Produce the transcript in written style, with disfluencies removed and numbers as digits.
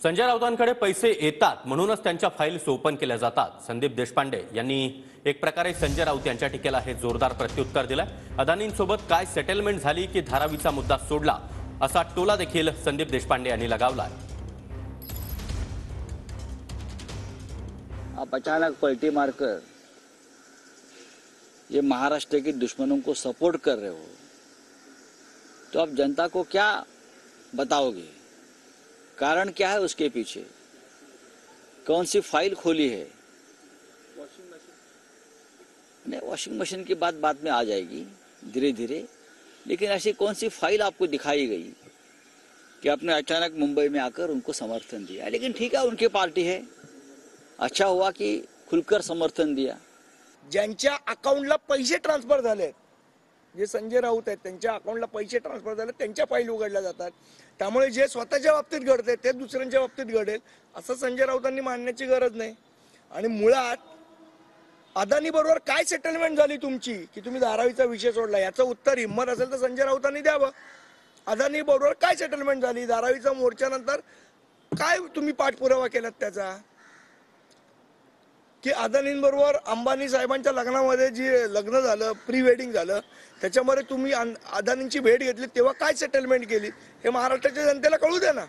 संजय राऊतांकडे पैसे येतात म्हणूनच त्यांच्या फाईल्स ओपन केल्या जातात। संदीप देशपांडे यांनी एक प्रकारे संजय राऊत यांच्या टीकेला हे जोरदार प्रत्युत्तर दिलंय। अदानींसोबत काय सेटलमेंट झाली की धारावीचा मुद्दा सोडला असा टोला देखील संदीप देशपांडे यांनी लगावलाय। आप अचानक पलटी मारकर ये महाराष्ट्र के दुश्मनों को सपोर्ट कर रहे हो, तो आप जनता को क्या बताओगे? कारण क्या है उसके पीछे? कौन सी फाइल खोली है? वॉशिंग मशीन की बात बाद में आ जाएगी धीरे धीरे, लेकिन ऐसी कौन सी फाइल आपको दिखाई गई कि आपने अचानक मुंबई में आकर उनको समर्थन दिया? लेकिन ठीक है, उनकी पार्टी है, अच्छा हुआ कि खुलकर समर्थन दिया। ज्यांच्या अकाउंटला पैसे ट्रान्सफर झाले, जे संजय राऊत आहेत त्यांच्या अकाउंटला पैसे ट्रान्सफर झाले, त्यांच्या फाईल उघडल्या जातात। त्यामुळे जे स्वतःच्या बाबतीत घडते ते दुसऱ्यांच्या बाबतीत घडेल असं संजय राऊतांनी मानण्याची गरज नाही। आणि मुळात अदानी बरोबर काय सेटलमेंट झाली तुमची की तुम्ही धारावीचा विषय सोडला, याचं उत्तर हिम्मत असेल तर संजय राऊतांनी द्यावं। अदानी बरोबर काय सेटलमेंट झाली, धारावीचा मोर्चानंतर काय तुम्ही पाठपुरावा केलात त्याचा? की अदानींबरोबर अंबानी साहेबांच्या लग्नामध्ये जे लग्न झालं, प्री वेडिंग झालं, त्याच्यामध्ये तुम्ही अदानींची भेट घेतली तेव्हा काय सेटलमेंट केली हे महाराष्ट्राच्या जनतेला कळू द्या ना।